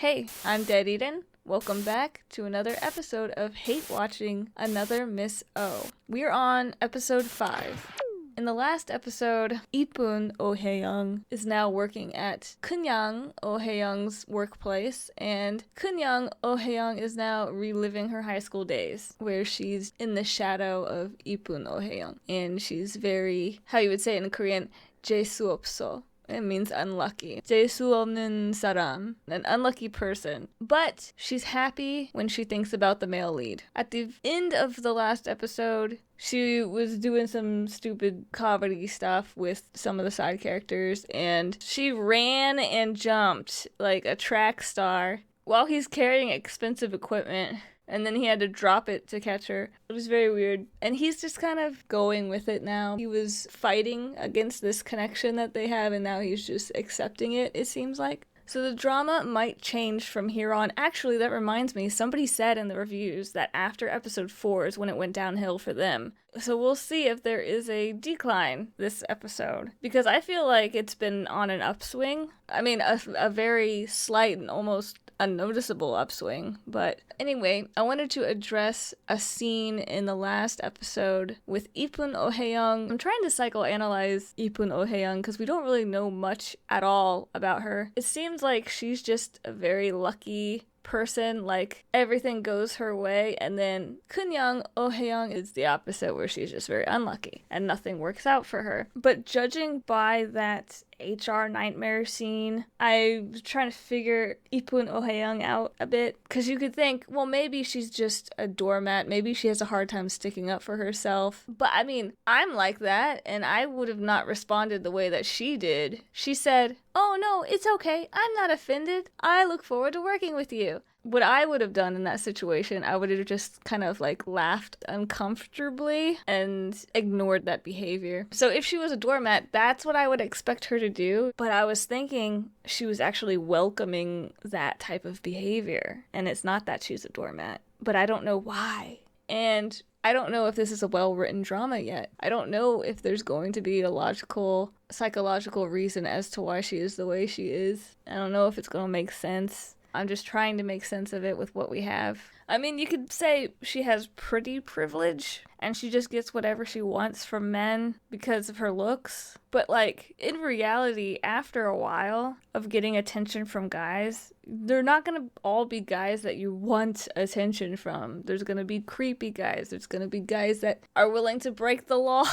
Hey, I'm Dead Eden. Welcome back to another episode of Hate Watching Another Miss O. We're on episode 5. In the last episode, Ipun Oh Hae-young is now working at Kunyang Oh Hae-young's workplace, and Kunyang Oh Hae-young is now reliving her high school days, where she's in the shadow of Ipun Oh Hae-young, and she's very, how you would say it in Korean, 재수 없어. It means unlucky. 재수 없는 사람, an unlucky person. But she's happy when she thinks about the male lead. At the end of the last episode, she was doing some stupid comedy stuff with some of the side characters, and she ran and jumped like a track star while he's carrying expensive equipment. And then he had to drop it to catch her. It was very weird. And he's just kind of going with it now. He was fighting against this connection that they have, and now he's just accepting it, it seems like. So the drama might change from here on. Actually, that reminds me, somebody said in the reviews that after episode 4 is when it went downhill for them. So we'll see if there is a decline this episode. Because I feel like it's been on an upswing. I mean, a very slight and almost unnoticeable upswing. But anyway, I wanted to address a scene in the last episode with Ipun Oh Hae-young. I'm trying to psychoanalyze Ipun Oh Hae-young because we don't really know much at all about her. It seems like she's just a very lucky person, like everything goes her way, and then Kunyang Oh Hae-young is the opposite, where she's just very unlucky and nothing works out for her. But judging by that HR nightmare scene, I was trying to figure Ipun Oh Hae-young out a bit, because you could think, well, maybe she's just a doormat, maybe she has a hard time sticking up for herself. But I mean, I'm like that, and I would have not responded the way that she did. She said, "Oh no, it's okay, I'm not offended, I look forward to working with you." What I would have done in that situation, I would have just kind of like laughed uncomfortably and ignored that behavior. So if she was a doormat, that's what I would expect her to do. But I was thinking she was actually welcoming that type of behavior. And it's not that she's a doormat. But I don't know why. And I don't know if this is a well-written drama yet. I don't know if there's going to be a logical, psychological reason as to why she is the way she is. I don't know if it's going to make sense. I'm just trying to make sense of it with what we have. I mean, you could say she has pretty privilege and she just gets whatever she wants from men because of her looks. But like, in reality, after a while of getting attention from guys, they're not gonna all be guys that you want attention from. There's gonna be creepy guys. There's gonna be guys that are willing to break the law.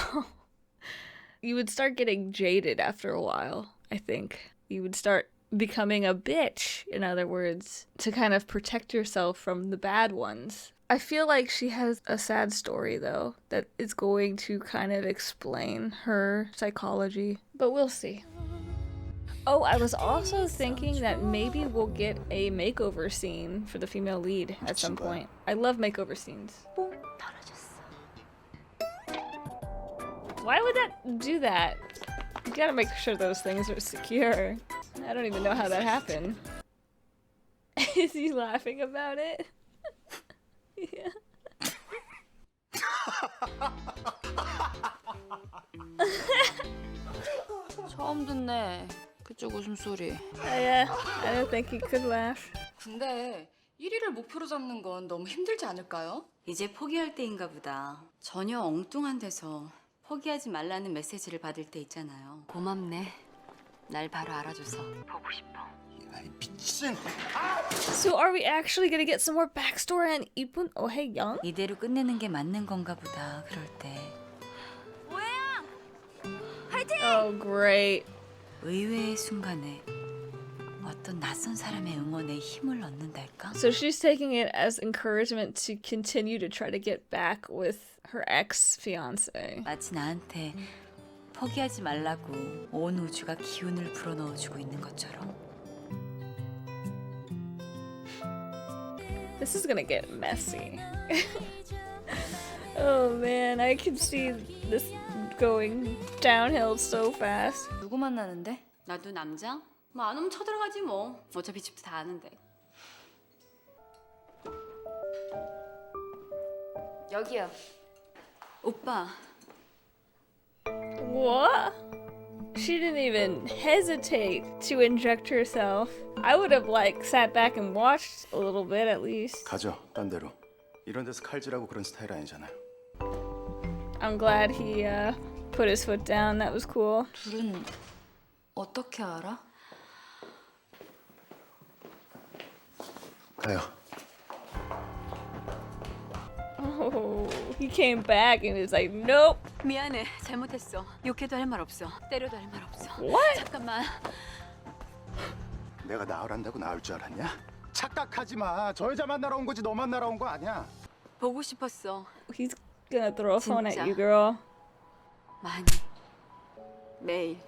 You would start getting jaded after a while, I think. You would start becoming a bitch, in other words, to kind of protect yourself from the bad ones. I feel like she has a sad story, though, that is going to kind of explain her psychology, but we'll see. Oh, I was also thinking that maybe we'll get a makeover scene for the female lead at some point. I love makeover scenes. Why would that do that? You gotta make sure those things are secure. I don't even know how that happened. Is he laughing about it? Yeah. 처음 듣네. 그쪽 웃음소리. Yeah, I don't think he could laugh. 근데 1위를 목표로 잡는 건 너무 힘들지 않을까요? 이제 포기할 때인가 보다. 전혀 엉뚱한 데서 포기하지 말라는 메시지를 받을 때 있잖아요. 고맙네. 날 바로 알아줘서. 보고 싶어. 아이 미친. So are we actually gonna get some more backstory on Ipun Oh Hae-young? 이대로 끝내는 게 맞는 건가 보다. 그럴 때. Oh, great. 의외의 순간에 어떤 낯선 사람의 응원에 힘을 얻는달까? So she's taking it as encouragement to continue to try to get back with her ex-fiancé. 마치 나한테 포기하지 말라고 온 우주가 기운을 불어넣어주고 있는 것처럼. This is gonna get messy. Oh man, I can see this going downhill so fast. 누구 만나는데? 나도 남자? 뭐 안 오면 쳐들어가지 뭐. 어차피 집도 다 아는데. 여기요. 오빠. What? She didn't even hesitate to inject herself. I would have like sat back and watched a little bit at least. 가죠, 딴 데로. 이런 데서 칼질하고 그런 스타일 아니잖아요. I'm glad he put his foot down. That was cool. 둘은 어떻게 알아? 가요. Oh, he came back and was like, nope. 미안해. 잘못했어. 욕해도 할 말 없어. 때려도 할 말 없어. What? 잠깐만. 내가 나으란다고 나을 줄 알았냐? 착각하지 마. 저 여자 만나러 온 거지 너 만나러 온 거 아니야. 보고 싶었어. He's gonna throw a phone at 진짜. you, girl. 많이. 매일.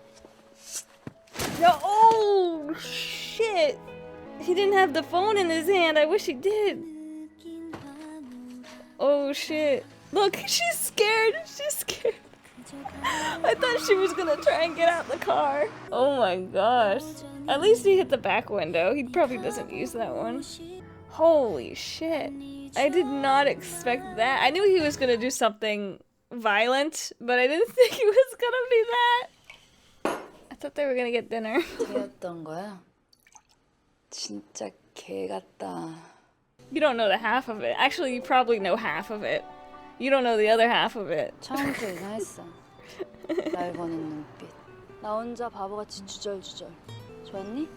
No, oh, shit. He didn't have the phone in his hand. I wish he did. Oh, shit. Look, she's scared. She's scared. I thought she was gonna try and get out the car. Oh my gosh. At least he hit the back window. He probably doesn't use that one. Holy shit. I did not expect that. I knew he was gonna do something violent, but I didn't think he was gonna be that. I thought they were gonna get dinner. 걔였던 거야? 진짜 개 같다. You don't know the half of it. Actually, you probably know half of it. You don't know the other half of it. 처음부터 이상했어. 날 보는 눈빛. 나 혼자 바보같이 주절주절. 좋았니?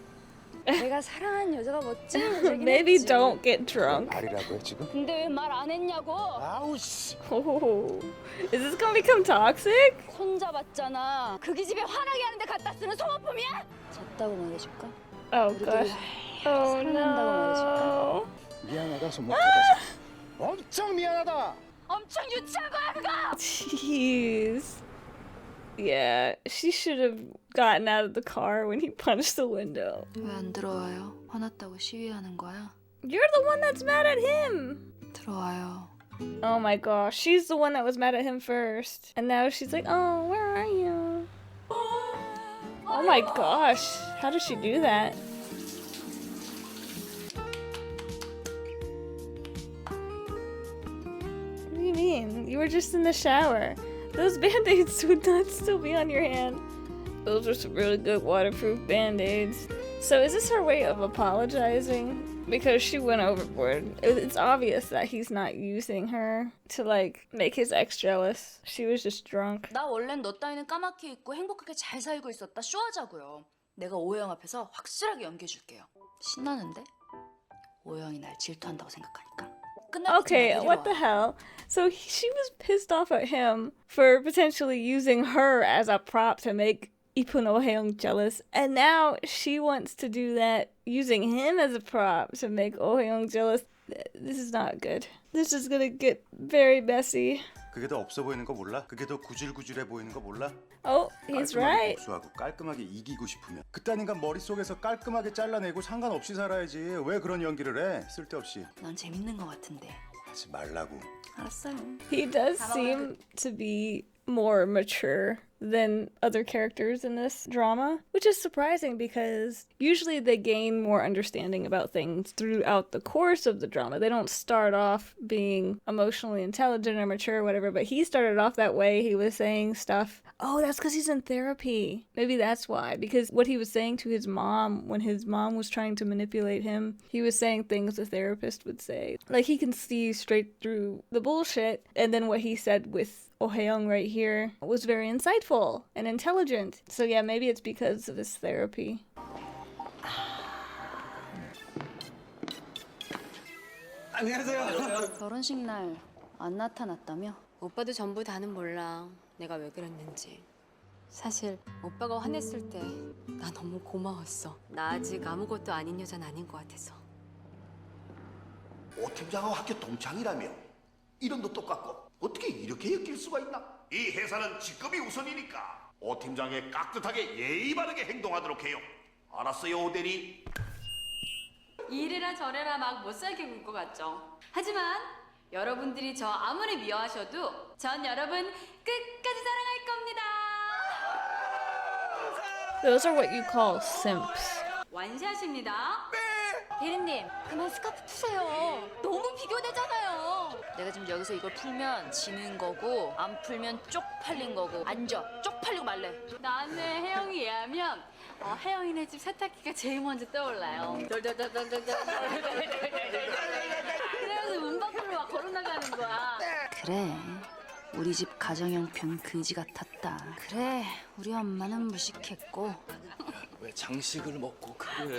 내가 사랑한 여자가 멋진 여자긴 Maybe 했지. don't get drunk. 말이라고요 지금? 근데 왜 말 안 했냐고. 아우 씨. Oh, is this gonna become toxic? 손잡았잖아. 그기 집에 화나게 하는데 갖다 쓰는 소모품이야? 잤다고 말해줄까? Oh 우리들이 gosh. Oh 사랑한다고 no. 미안하다 손목 잡아서. 엄청 미안하다. 엄청 유치한 거야 그거! Jeez. Yeah, she should have gotten out of the car when he punched the window. 왜 안 들어와요? 화났다고 시위하는 거야? You're the one that's mad at him. 들어와요. Oh my gosh, she's the one that was mad at him first. And now she's like, oh, where are you? Oh my gosh, how did she do that? What do you mean? You were just in the shower. Those band-aids would not still be on your hand. Those are some really good waterproof band-aids. So is this her way of apologizing? Because she went overboard. It's obvious that he's not using her to like make his ex jealous. She was just drunk. 나 원래는 너 따위는 까맣게 입고 행복하게 잘 살고 있었다 쇼하자고요. 내가 오해영 앞에서 확실하게 연기해줄게요. 신나는데? 오해영이 날 질투한다고 생각하니까. Okay, what the hell? So she was pissed off at him for potentially using her as a prop to make Ipun Oh-heung jealous, and now she wants to do that using him as a prop to make Oh-heung jealous. This is not good. This is gonna get very messy. 그게 더 없어 보이는 거 몰라? 그게 더 구질구질해 보이는 거 몰라? Oh, he's right. 복수하고 깔끔하게 이기고 싶으면 그딴 인간 머릿속에서 깔끔하게 잘라내고 상관없이 살아야지. 왜 그런 연기를 해? 쓸데없이. 넌 재밌는 거 같은데. 하지 말라고. 알았어요. He does seem to be more mature than other characters in this drama, which is surprising because usually they gain more understanding about things throughout the course of the drama. They don't start off being emotionally intelligent or mature or whatever, but he started off that way. He was saying stuff. Oh, that's because he's in therapy. Maybe that's why. Because what he was saying to his mom when his mom was trying to manipulate him, he was saying things a therapist would say. Like, he can see straight through the bullshit. And then what he said with Oh-heung right here was very insightful and intelligent. So yeah, maybe it's because of his therapy. 안녕하세요. 결혼식 날 안 나타났다며? 오빠도 전부 다는 몰라. 내가 왜 그랬는지. 사실 오빠가 화냈을 때 나 너무 고마웠어. 나 아직 아무것도 아닌 여자는 아닌 것 같아서. 오 팀장하고 학교 동창이라며 이름도 똑같고 어떻게 이렇게 엮일 수가 있나? 이 회사는 직급이 우선이니까 오 팀장에 깍듯하게 예의 바르게 행동하도록 해요. 알았어요, 오 대리. 이래라 저래라 막 못살게 굴 것 같죠. 하지만 여러분들이 저 아무리 미워하셔도 전 여러분 끝까지 사랑할 겁니다. Those are what you call simps. 완샷입니다. 대리님, 그만 스카프 푸세요. 너무 비교되잖아요. 내가 지금 여기서 이걸 풀면 지는 거고 안 풀면 쪽팔린 거고. 앉아. 쪽팔리고 말래. 나는 혜영이 얘하면 혜영이네 집 세탁기가 제일 먼저 떠올라요. 그래서 문 밖으로 막 걸어나가는 거야. 그래. 우리 집 가정형편 그지 같았다. 그래. 우리 엄마는 무식했고. 왜 장식을 먹고 그래?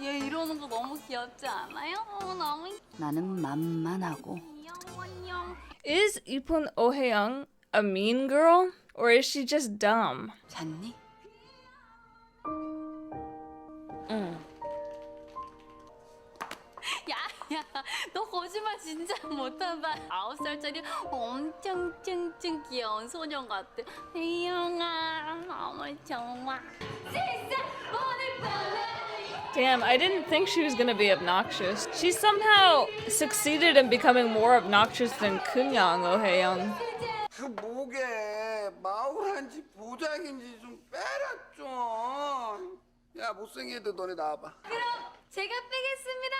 얘 이러는 거 너무 귀엽지 않아요? 너무 나는 만만하고. 귀여워. Is Ipun Oh-hae-young a mean girl? Or is she just dumb? 잤니? 응. 야, 너 거짓말 진짜 못한다. 9살짜리 엄청 찡찡 귀여운 소년 같아. 혜영아, 너무 좋아. Damn, I didn't think she was gonna be obnoxious. She somehow succeeded in becoming more obnoxious than Kunyang Oh-hae-young. 그 목에 마우란지 보자기인지 좀 빼라 좀. 야 못생겨도 너네 나와봐. 제가 빼겠습니다.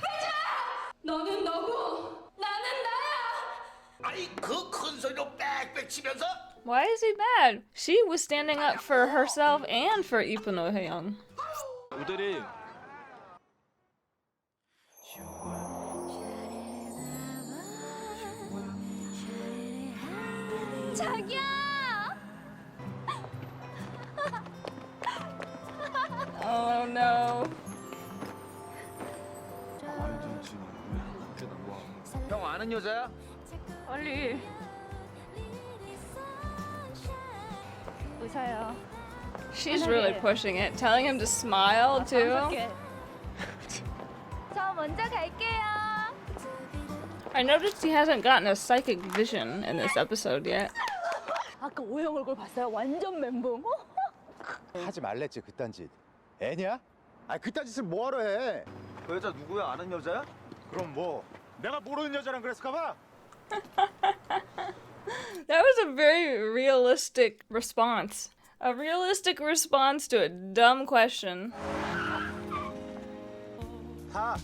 빼자! 너는 너고 나는 나야. 아니 그 큰 소리로 빽빽 치면서 Why is he mad? She was standing up for herself and for Ipun Oh-hae-young. 우대리 자기야. Oh no. 형 아는 여자야? 빨리. 웃어요. She's really pushing it, telling him to smile too. 저 먼저 갈게요. I noticed he hasn't gotten a psychic vision in this episode yet. 아까 오영 얼굴 봤어요? 완전 멘붕. 하지 말랬지 그딴 짓. 애냐? 아 그딴 짓을 뭐하러 해? 그 여자 누구야? 아는 여자야? 그럼 뭐 내가 모르는 여자랑 그랬을까봐? That was a very realistic response. A realistic response to a dumb question. 다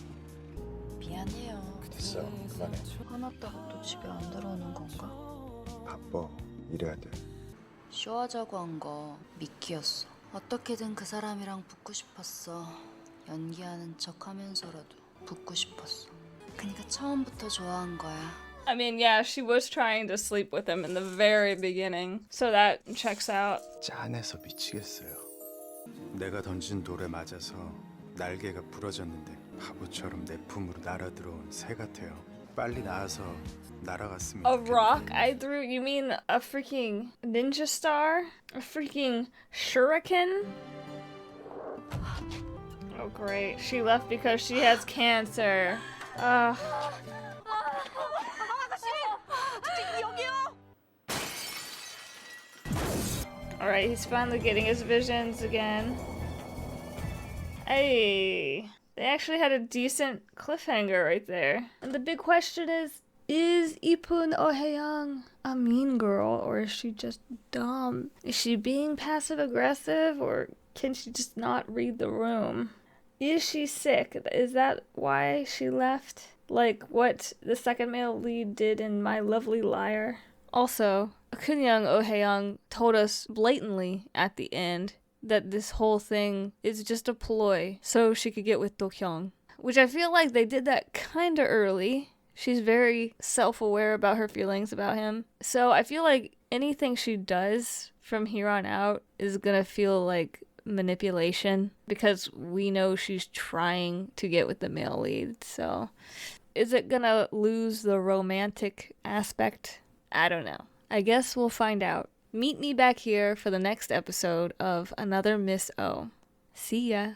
미안해요. 됐어 그만해. 화났다고 또 집에 안 들어오는 건가? 바빠 이래야 돼. 쇼하자고 한 거 미키였어. 어떻게든 그 사람이랑 붙고 싶었어. 연기하는 척 하면서라도 붙고 싶었어. 그러니까 처음부터 좋아한 거야. I mean, yeah, she was trying to sleep with him in the very beginning, so that checks out. 짠해서 미치겠어요. 내가 던진 돌에 맞아서 날개가 부러졌는데 바보처럼 내 품으로 날아들어온 새 같아요. 빨리 나와서 날아갔으면 A 좋겠는데. rock I threw? You mean a freaking ninja star? A freaking shuriken? Oh, great. She left because she has cancer. Ugh. Alright, he's finally getting his visions again. Hey, they actually had a decent cliffhanger right there. And the big question is Ipun Oh-hae-young a mean girl, or is she just dumb? Is she being passive aggressive, or can she just not read the room? Is she sick? Is that why she left? Like what the second male lead did in My Lovely Liar? Also, Kunyang Oh-hae-young told us blatantly at the end that this whole thing is just a ploy so she could get with Do-kyung, which I feel like they did that kind of early. She's very self-aware about her feelings about him. So I feel like anything she does from here on out is gonna feel like manipulation because we know she's trying to get with the male lead. So is it gonna lose the romantic aspect? I don't know. I guess we'll find out. Meet me back here for the next episode of Another Miss O. See ya.